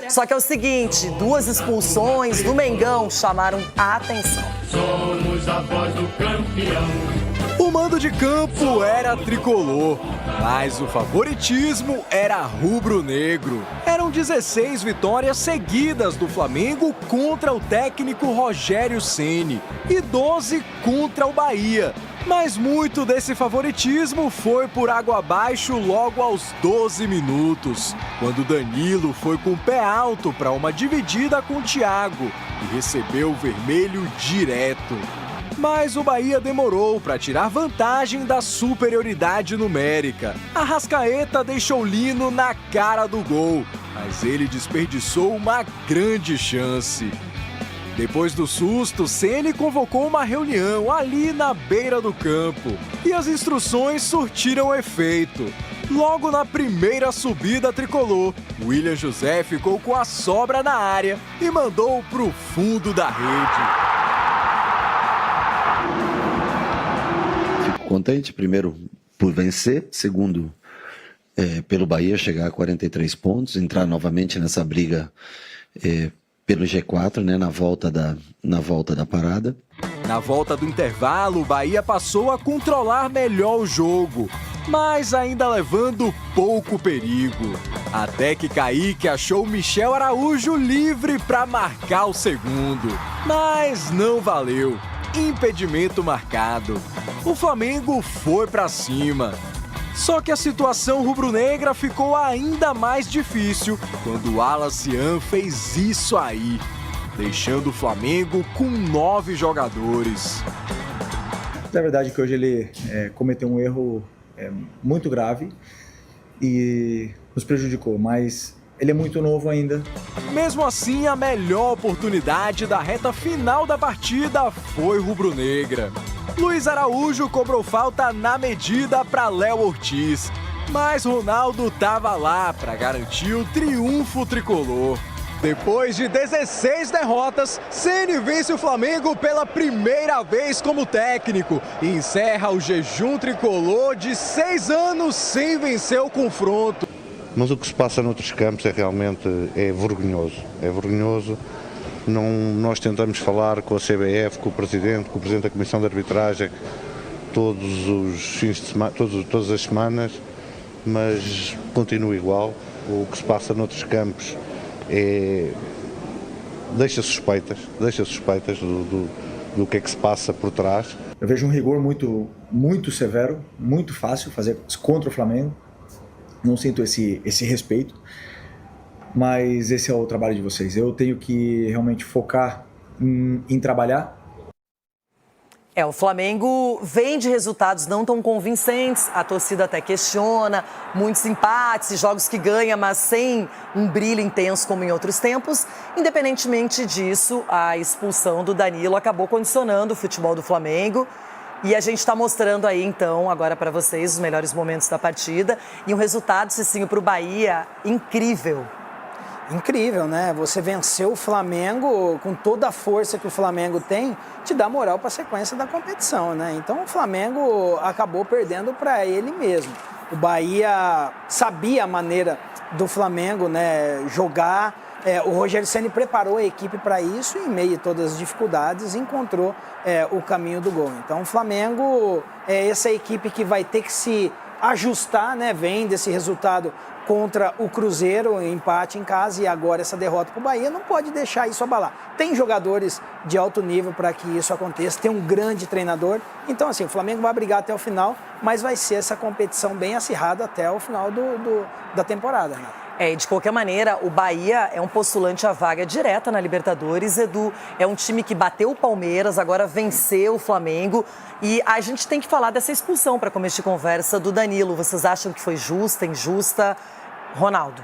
Só que é o seguinte, 2 expulsões do Mengão chamaram a atenção. Somos a voz do campeão. O mando de campo era tricolor, mas o favoritismo era rubro-negro. Eram 16 vitórias seguidas do Flamengo contra o técnico Rogério Ceni e 12 contra o Bahia. Mas muito desse favoritismo foi por água abaixo logo aos 12 minutos, quando Danilo foi com o pé alto para uma dividida com o Thiago e recebeu o vermelho direto. Mas o Bahia demorou para tirar vantagem da superioridade numérica. Arrascaeta deixou Lino na cara do gol, mas ele desperdiçou uma grande chance. Depois do susto, Ceni convocou uma reunião ali na beira do campo e as instruções surtiram efeito. Logo na primeira subida tricolor, William José ficou com a sobra na área e mandou pro fundo da rede. Fico contente, primeiro, por vencer, segundo, pelo Bahia chegar a 43 pontos, entrar novamente nessa briga pelo G4, né, na volta da parada. Na volta do intervalo, o Bahia passou a controlar melhor o jogo, mas ainda levando pouco perigo. Até que Kaique achou Michel Araújo livre para marcar o segundo. Mas não valeu. Impedimento marcado. O Flamengo foi para cima. Só que a situação rubro-negra ficou ainda mais difícil quando o Alacian fez isso aí, deixando o Flamengo com 9 jogadores. É verdade que hoje ele cometeu um erro muito grave e nos prejudicou, mas ele é muito novo ainda. Mesmo assim, a melhor oportunidade da reta final da partida foi rubro-negra. Luiz Araújo cobrou falta na medida para Léo Ortiz, mas Ronaldo estava lá para garantir o triunfo tricolor. Depois de 16 derrotas, Ceni vence o Flamengo pela primeira vez como técnico e encerra o jejum tricolor de 6 anos sem vencer o confronto. Mas o que se passa noutros campos realmente vergonhoso. É vergonhoso. Nós tentamos falar com a CBF, com o Presidente da Comissão de Arbitragem todos os fins de semana, todas as semanas, mas continua igual. O que se passa noutros campos deixa suspeitas do que é que se passa por trás. Eu vejo um rigor muito severo, muito fácil fazer contra o Flamengo. Não sinto esse respeito, mas esse é o trabalho de vocês. Eu tenho que realmente focar em trabalhar. O Flamengo vem de resultados não tão convincentes, a torcida até questiona, muitos empates, jogos que ganha, mas sem um brilho intenso como em outros tempos. Independentemente disso, a expulsão do Danilo acabou condicionando o futebol do Flamengo. E a gente está mostrando aí, então, agora para vocês, os melhores momentos da partida. E um resultado, Cicinho, para o Bahia, incrível. Incrível, né? Você venceu o Flamengo com toda a força que o Flamengo tem, te dá moral para a sequência da competição, né? Então o Flamengo acabou perdendo para ele mesmo. O Bahia sabia a maneira do Flamengo, né, jogar. O Rogério Ceni preparou a equipe para isso e, em meio a todas as dificuldades, encontrou o caminho do gol. Então, o Flamengo é essa equipe que vai ter que se ajustar, né? Vem desse resultado contra o Cruzeiro, empate em casa, e agora essa derrota para o Bahia, não pode deixar isso abalar. Tem jogadores de alto nível para que isso aconteça, tem um grande treinador. Então, assim, o Flamengo vai brigar até o final, mas vai ser essa competição bem acirrada até o final da temporada, né? E de qualquer maneira, o Bahia é um postulante à vaga direta na Libertadores, Edu. É um time que bateu o Palmeiras, agora venceu o Flamengo. E a gente tem que falar dessa expulsão para começar a conversa do Danilo. Vocês acham que foi justa, injusta? Ronaldo.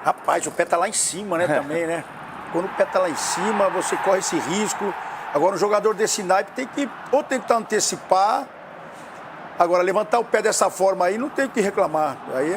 Rapaz, o pé tá lá em cima, né, também, né? Quando o pé tá lá em cima, você corre esse risco. Agora, um jogador desse naipe tem que ou tentar antecipar. Agora, levantar o pé dessa forma aí, não tem o que reclamar. Aí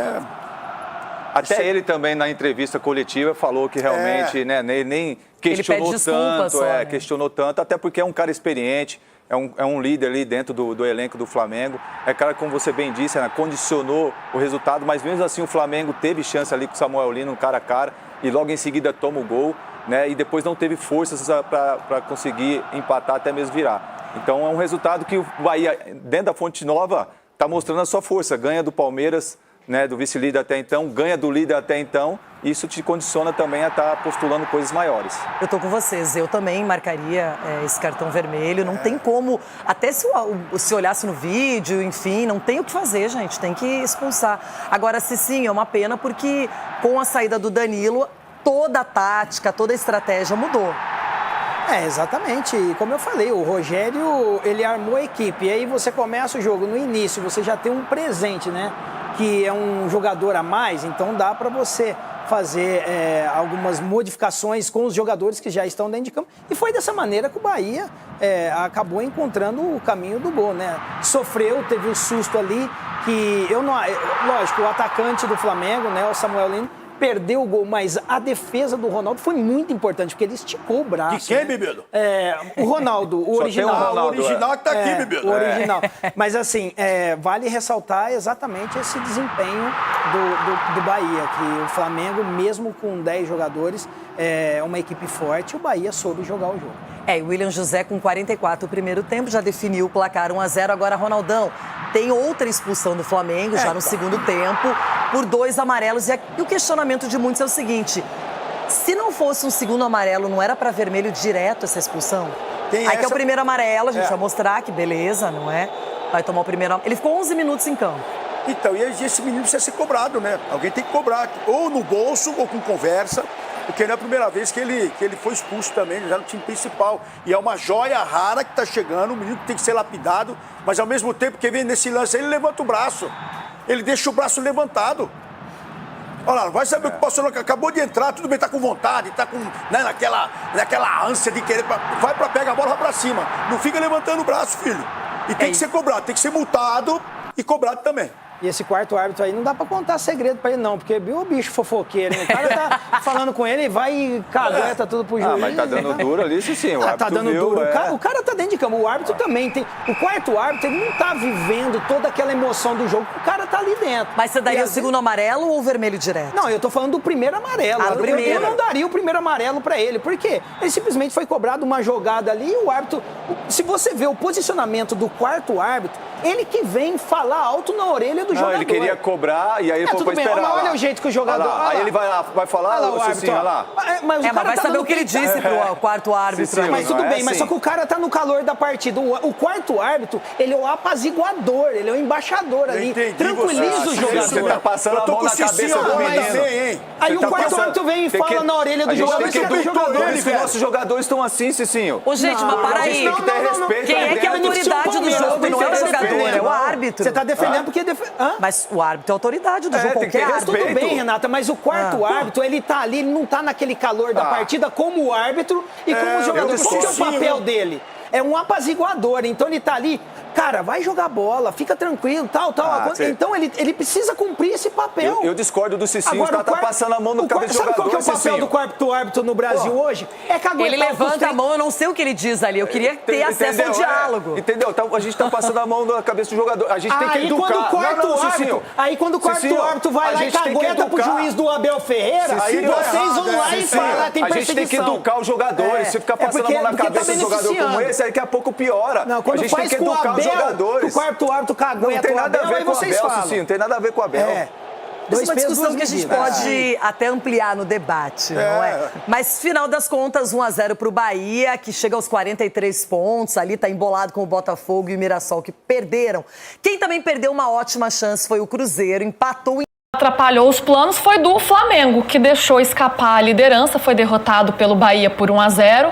Até ele também, na entrevista coletiva, falou que realmente nem questionou tanto, questionou tanto, até porque é um cara experiente, é um líder ali dentro do elenco do Flamengo. É cara, como você bem disse, condicionou o resultado, mas mesmo assim o Flamengo teve chance ali com o Samuel Lino, cara a cara, e logo em seguida toma o gol, né? E depois não teve forças para conseguir empatar, até mesmo virar. Então é um resultado que o Bahia, dentro da Fonte Nova, está mostrando a sua força. Ganha do Palmeiras, né, do vice-líder até então, ganha do líder até então. Isso te condiciona também a estar postulando coisas maiores. Eu tô com vocês. Eu também marcaria esse cartão vermelho. Não tem como... Até se olhasse no vídeo, enfim, não tem o que fazer, gente. Tem que expulsar. Agora, Cicinho, é uma pena porque com a saída do Danilo, toda a tática, toda a estratégia mudou. Exatamente. E como eu falei, o Rogério, ele armou a equipe. E aí você começa o jogo no início, você já tem um presente, né? Que é um jogador a mais, então dá para você fazer algumas modificações com os jogadores que já estão dentro de campo. E foi dessa maneira que o Bahia acabou encontrando o caminho do gol, né? Sofreu, teve um susto ali que eu não... Lógico, o atacante do Flamengo, né, o Samuel Lino, perdeu o gol, mas a defesa do Ronaldo foi muito importante, porque ele esticou o braço. De quem, Bebedo? O Ronaldo, o original. O original que tá aqui, Bebedo. O original. Mas assim, vale ressaltar exatamente esse desempenho do Bahia, que o Flamengo, mesmo com 10 jogadores, é uma equipe forte, o Bahia soube jogar o jogo. O William José com 44 o primeiro tempo, já definiu o placar 1-0. Agora, Ronaldão, tem outra expulsão do Flamengo, já no segundo tempo, por 2 amarelos. E o questionamento de muitos é o seguinte, se não fosse um segundo amarelo, não era para vermelho direto essa expulsão? Que é o primeiro amarelo, a gente vai mostrar que beleza, não é? Vai tomar o primeiro... Ele ficou 11 minutos em campo. Então, e esse menino precisa ser cobrado, né? Alguém tem que cobrar, ou no bolso, ou com conversa, porque não é a primeira vez que ele foi expulso também, já no time principal. E é uma joia rara que está chegando, um menino que tem que ser lapidado, mas ao mesmo tempo que vem nesse lance, ele levanta o braço. Ele deixa o braço levantado. Olha lá, vai saber o que passou, acabou de entrar, tudo bem, tá com vontade, tá com, né, naquela ânsia de querer, vai pra pegar a bola, vai pra cima. Não fica levantando o braço, filho. E tem que ser cobrado, tem que ser multado e cobrado também. E esse quarto árbitro aí não dá pra contar segredo pra ele, não, porque viu o bicho fofoqueiro, hein? O cara tá falando com ele e vai e cagueta tudo pro juiz. Mas tá dando duro ali, sim. Tá dando duro. O cara tá dentro de campo. O árbitro também tem. O quarto árbitro, ele não tá vivendo toda aquela emoção do jogo. O cara tá ali dentro. Mas você daria o segundo amarelo ou o vermelho direto? Não, eu tô falando do primeiro amarelo. Eu não daria o primeiro amarelo pra ele. Por quê? Ele simplesmente foi cobrado uma jogada ali e o árbitro... Se você vê o posicionamento do quarto árbitro, ele que vem falar alto na orelha do jogador. Ele queria cobrar e aí ele foi esperar. Mas olha o jeito que o jogador... Aí ele vai falar, olha lá. Mas vai saber o que ele disse pro quarto árbitro. Mas tudo bem, mas só que o cara tá no calor da partida. O quarto árbitro, ele é o apaziguador, ele é o embaixador ali. Tranquiliza o jogador. Você tá passando a mão na cabeça do menino. Aí o quarto árbitro vem e fala na orelha do jogador. Os nossos jogadores estão assim, Cicinho. Ô, gente, mas para aí. Quem é que é a autoridade do jogo? Não é o jogador, é o árbitro. Você tá defendendo porque... Mas o árbitro é a autoridade do jogo, qualquer árbitro. Tudo bem, Renata, mas o quarto árbitro, ele tá ali, ele não tá naquele calor da partida como o árbitro e como o jogador. Qual que é o papel dele? É um apaziguador, então ele tá ali, cara, vai jogar bola, fica tranquilo, tal. Então ele precisa cumprir esse papel. Eu discordo do Cicinho, o cara tá passando a mão no cabeça do jogador. Sabe qual que é o papel do quarto árbitro no Brasil hoje? É caguetar. Ele levanta a mão, eu não sei o que ele diz ali, eu queria ter acesso ao diálogo. Entendeu? Então, a gente tá passando a mão na cabeça do jogador, a gente tem que educar. Aí quando o quarto árbitro vai lá e cagueta pro juiz do Abel Ferreira, aí vocês vão lá e falam, tem perseguição. A gente tem que educar os jogadores, se ficar passando a mão na cabeça do jogador como esse, daqui a pouco piora. Não, quando a gente faz tem que educar os jogadores. O quarto árbitro cagueta o Abel, aí vocês falam. Não tem nada a ver com o Abel. Essa é uma discussão que a gente pode até ampliar no debate, não é? Mas, final das contas, 1-0 para o Bahia, que chega aos 43 pontos. Ali está embolado com o Botafogo e o Mirassol, que perderam. Quem também perdeu uma ótima chance foi o Cruzeiro, empatou em... Atrapalhou os planos foi do Flamengo, que deixou escapar a liderança, foi derrotado pelo Bahia por 1-0.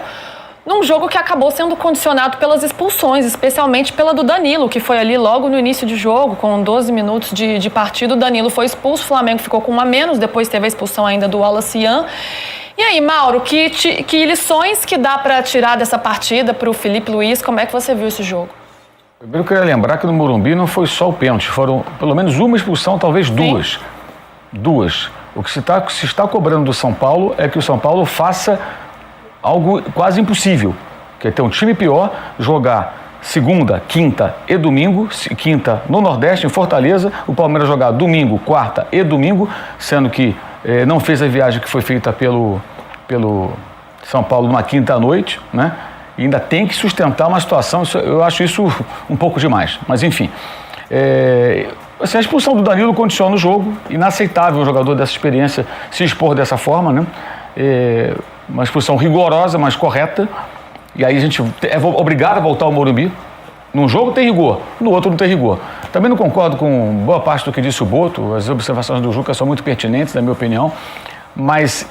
Num jogo que acabou sendo condicionado pelas expulsões, especialmente pela do Danilo, que foi ali logo no início de jogo, com 12 minutos de partida. O Danilo foi expulso, o Flamengo ficou com 1 a menos, depois teve a expulsão ainda do Wallace Ian. E aí, Mauro, que lições que dá para tirar dessa partida para o Felipe Luiz? Como é que você viu esse jogo? Primeiro eu queria lembrar que no Morumbi não foi só o pênalti, foram pelo menos uma expulsão, talvez duas. Duas. O que se está cobrando do São Paulo é que o São Paulo faça algo quase impossível, que é ter um time pior, jogar segunda, quinta e domingo, quinta no Nordeste, em Fortaleza, o Palmeiras jogar domingo, quarta e domingo, sendo que não fez a viagem que foi feita pelo São Paulo numa quinta-noite, né? E ainda tem que sustentar uma situação, eu acho isso um pouco demais, mas enfim. Assim, a expulsão do Danilo condiciona o jogo, inaceitável um jogador dessa experiência se expor dessa forma, né? Uma expulsão rigorosa, mas correta, e aí a gente é obrigado a voltar ao Morumbi. Num jogo tem rigor, no outro não tem rigor. Também não concordo com boa parte do que disse o Boto, as observações do Juca são muito pertinentes, na minha opinião, mas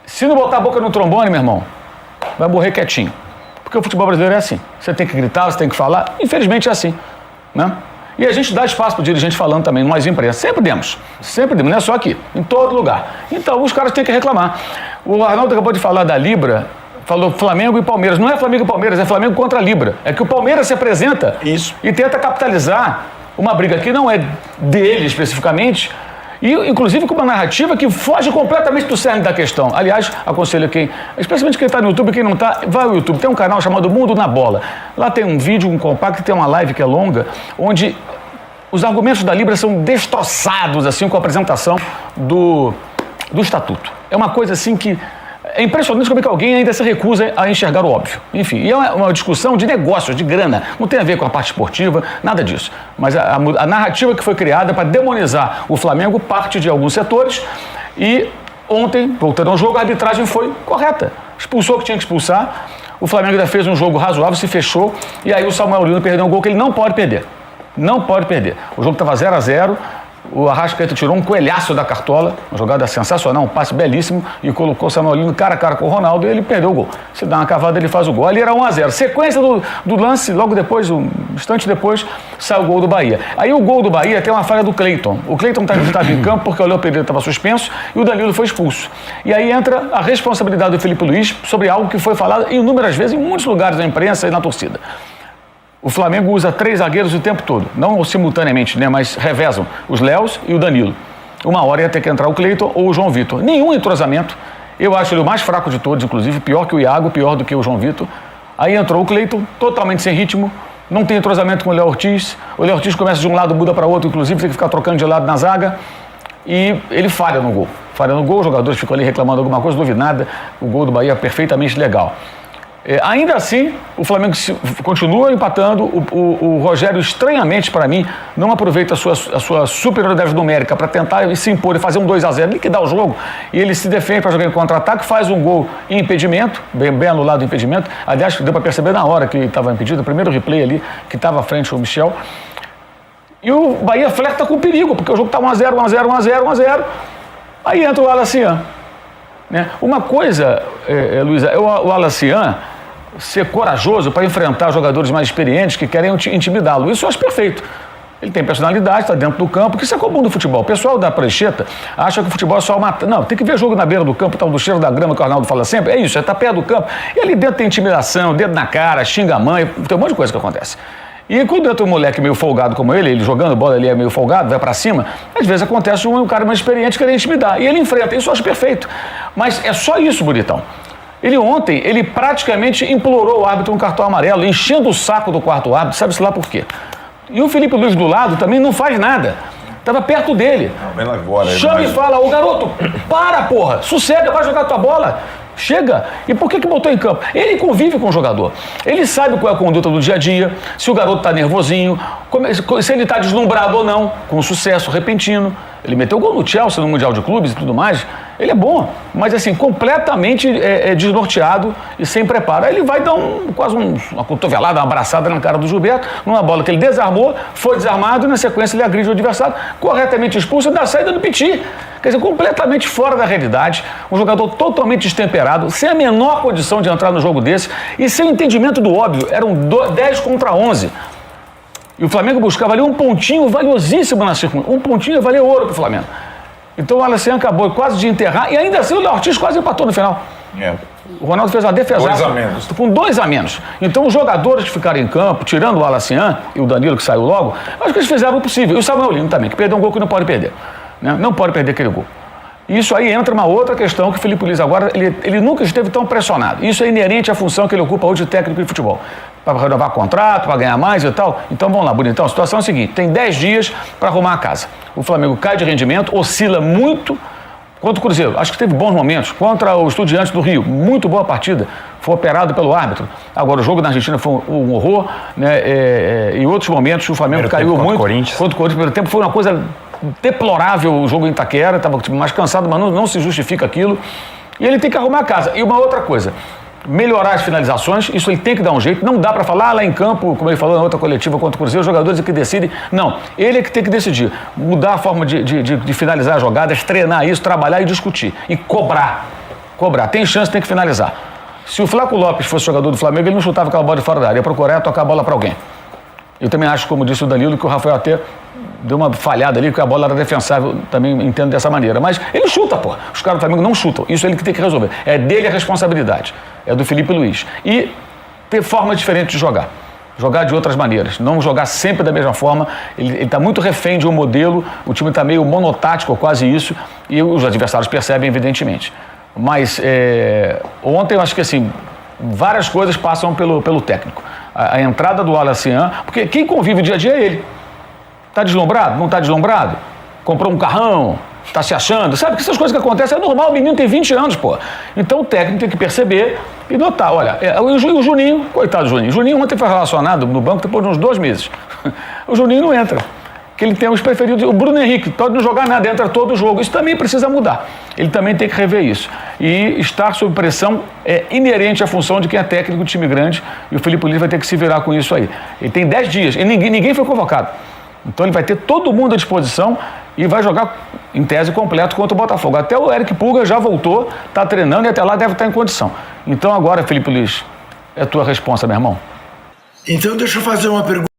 se não botar a boca no trombone, meu irmão, vai morrer quietinho. Porque o futebol brasileiro é assim, você tem que gritar, você tem que falar, infelizmente é assim, né? E a gente dá espaço para o dirigente falando também, nós imprensa, sempre demos, não é só aqui, em todo lugar. Então os caras têm que reclamar. O Arnaldo acabou de falar da Libra, falou Flamengo e Palmeiras. Não é Flamengo e Palmeiras, é Flamengo contra a Libra. É que o Palmeiras se apresenta e tenta capitalizar uma briga que não é dele especificamente, e inclusive com uma narrativa que foge completamente do cerne da questão. Aliás, aconselho especialmente quem está no YouTube, quem não está, vai ao YouTube. Tem um canal chamado Mundo na Bola. Lá tem um vídeo, um compacto, tem uma live que é longa, onde os argumentos da Libra são destroçados, assim, com a apresentação do Estatuto. É uma coisa assim que é impressionante como é que alguém ainda se recusa a enxergar o óbvio. Enfim, e é uma discussão de negócios, de grana. Não tem a ver com a parte esportiva, nada disso. Mas a narrativa que foi criada para demonizar o Flamengo parte de alguns setores. E ontem, voltando ao jogo, a arbitragem foi correta. Expulsou o que tinha que expulsar. O Flamengo ainda fez um jogo razoável, se fechou. E aí o Samuel Lino perdeu um gol que ele não pode perder. Não pode perder. O jogo estava 0-0. O Arrascaeta tirou um coelhaço da cartola, uma jogada sensacional, um passe belíssimo, e colocou o Samuel Lino cara a cara com o Ronaldo, e ele perdeu o gol. Se dá uma cavada, ele faz o gol. Ali era 1-0. Sequência do lance, logo depois, um instante depois, sai o gol do Bahia. Aí o gol do Bahia tem uma falha do Cleiton. O Cleiton estava em campo porque o Léo Pereira estava suspenso e o Danilo foi expulso. E aí entra a responsabilidade do Felipe Luiz sobre algo que foi falado inúmeras vezes em muitos lugares da imprensa e na torcida. O Flamengo usa 3 zagueiros o tempo todo, não simultaneamente, né, mas revezam os Léos e o Danilo. Uma hora ia ter que entrar o Cleiton ou o João Vitor. Nenhum entrosamento. Eu acho ele o mais fraco de todos, inclusive, pior que o Iago, pior do que o João Vitor. Aí entrou o Cleiton, totalmente sem ritmo, não tem entrosamento com o Léo Ortiz. O Léo Ortiz começa de um lado, muda para outro, inclusive tem que ficar trocando de lado na zaga. E ele falha no gol. Falha no gol, os jogadores ficam ali reclamando alguma coisa, não duvido nada. O gol do Bahia é perfeitamente legal. Ainda assim, o Flamengo continua empatando. O Rogério, estranhamente para mim, não aproveita a sua superioridade numérica para tentar se impor e fazer um 2-0, liquidar o jogo. E ele se defende para jogar em contra-ataque, faz um gol em impedimento, bem anulado o impedimento. Aliás, deu para perceber na hora que estava impedido, o primeiro replay ali, que estava à frente o Michel. E o Bahia flerta com perigo, porque o jogo está 1-0, 1-0, 1-0, 1-0. Aí entra o Alacian. Né? Uma coisa, Luísa, é o Alacian ser corajoso para enfrentar jogadores mais experientes que querem intimidá-lo. Isso eu acho perfeito. Ele tem personalidade, está dentro do campo, que isso é comum do futebol. O pessoal da prancheta acha que o futebol é só uma... Não, tem que ver jogo na beira do campo, tal, do cheiro da grama que o Arnaldo fala sempre. É isso, está perto do campo. E ali dentro tem intimidação, dedo na cara, xinga a mãe, tem um monte de coisa que acontece. E quando entra um moleque meio folgado como ele jogando bola, ele é meio folgado, vai pra cima, às vezes acontece um cara mais experiente querer intimidar. E ele enfrenta, isso eu acho perfeito. Mas é só isso, bonitão. Ontem, ele praticamente implorou o árbitro um cartão amarelo, enchendo o saco do quarto árbitro, sabe-se lá por quê. E o Felipe Luiz do lado também não faz nada. Estava perto dele. Chama e fala, ô garoto, para porra, sossega, vai jogar tua bola. Chega. E por que botou em campo? Ele convive com o jogador. Ele sabe qual é a conduta do dia a dia, se o garoto está nervosinho, se ele está deslumbrado ou não, com um sucesso repentino. Ele meteu gol no Chelsea, no Mundial de Clubes e tudo mais. Ele é bom, mas assim, completamente desnorteado e sem preparo. Aí ele vai dar quase uma cotovelada, uma abraçada na cara do Gilberto, numa bola que ele desarmou, foi desarmado e na sequência ele agride o adversário, corretamente expulso e dá saída do Piti. Quer dizer, completamente fora da realidade, um jogador totalmente destemperado, sem a menor condição de entrar no jogo desse e sem o entendimento do óbvio. Eram 10 contra 11. E o Flamengo buscava ali um pontinho valiosíssimo na circunstância. Um pontinho ia valer ouro para o Flamengo. Então o Alacian acabou quase de enterrar e ainda assim o Léo Ortiz quase empatou no final. O Ronaldo fez uma defesaça com 2 a menos. Então os jogadores que ficaram em campo, tirando o Alacian e o Danilo que saiu logo, acho que eles fizeram o possível. E o Samuel Lino também, que perdeu um gol que não pode perder. Né? Não pode perder aquele gol. Isso aí entra uma outra questão que o Felipe Luiz agora, ele nunca esteve tão pressionado. Isso é inerente à função que ele ocupa hoje de técnico de futebol. Para renovar contrato, para ganhar mais e tal. Então vamos lá, bonitão. A situação é a seguinte, tem 10 dias para arrumar a casa. O Flamengo cai de rendimento, oscila muito, Contra o Cruzeiro, acho que teve bons momentos. Contra o Estudiantes do Rio, muito boa partida. Foi operado pelo árbitro. Agora, o jogo na Argentina foi um horror, né? Em outros momentos, o Flamengo caiu muito. Contra o Corinthians, primeiro tempo foi uma coisa deplorável o jogo em Itaquera. Estava mais cansado, mas não se justifica aquilo. E ele tem que arrumar a casa. E uma outra coisa, melhorar as finalizações, isso ele tem que dar um jeito. Não dá para falar lá em campo, como ele falou na outra coletiva contra o Cruzeiro, os jogadores é que decidem. Não, ele é que tem que decidir. Mudar a forma de finalizar as jogadas, treinar isso, trabalhar e discutir. E cobrar. Tem chance, tem que finalizar. Se o Flaco Lopes fosse jogador do Flamengo, ele não chutava aquela bola de fora da área, ia procurar tocar a bola para alguém. Eu também acho, como disse o Danilo, que o Rafael até deu uma falhada ali, porque a bola era defensável, também entendo dessa maneira. Mas ele chuta, pô. Os caras do Flamengo não chutam. Isso ele que tem que resolver. É dele a responsabilidade. É do Felipe Luiz. E ter forma diferente de jogar. Jogar de outras maneiras. Não jogar sempre da mesma forma. Ele está muito refém de um modelo. O time está meio monotático, quase isso. E os adversários percebem, evidentemente. Mas ontem eu acho que assim, várias coisas passam pelo técnico. A entrada do Alacian, porque quem convive dia a dia é ele. Tá deslumbrado? Não tá deslumbrado? Comprou um carrão? Tá se achando? Sabe que essas coisas que acontecem é normal, o menino tem 20 anos, pô. Então o técnico tem que perceber e notar. Olha, o Juninho, coitado do Juninho. O Juninho ontem foi relacionado no banco depois de uns 2 meses. O Juninho não entra. Que ele tem os preferidos. O Bruno Henrique pode não jogar nada, entra todo o jogo. Isso também precisa mudar. Ele também tem que rever isso. E estar sob pressão é inerente à função de quem é técnico de time grande. E o Felipe Luiz vai ter que se virar com isso aí. Ele tem 10 dias e ninguém foi convocado. Então ele vai ter todo mundo à disposição e vai jogar em tese completo contra o Botafogo. Até o Eric Pulga já voltou, está treinando e até lá deve estar em condição. Então agora, Felipe Luiz, é tua responsa, meu irmão. Então deixa eu fazer uma pergunta.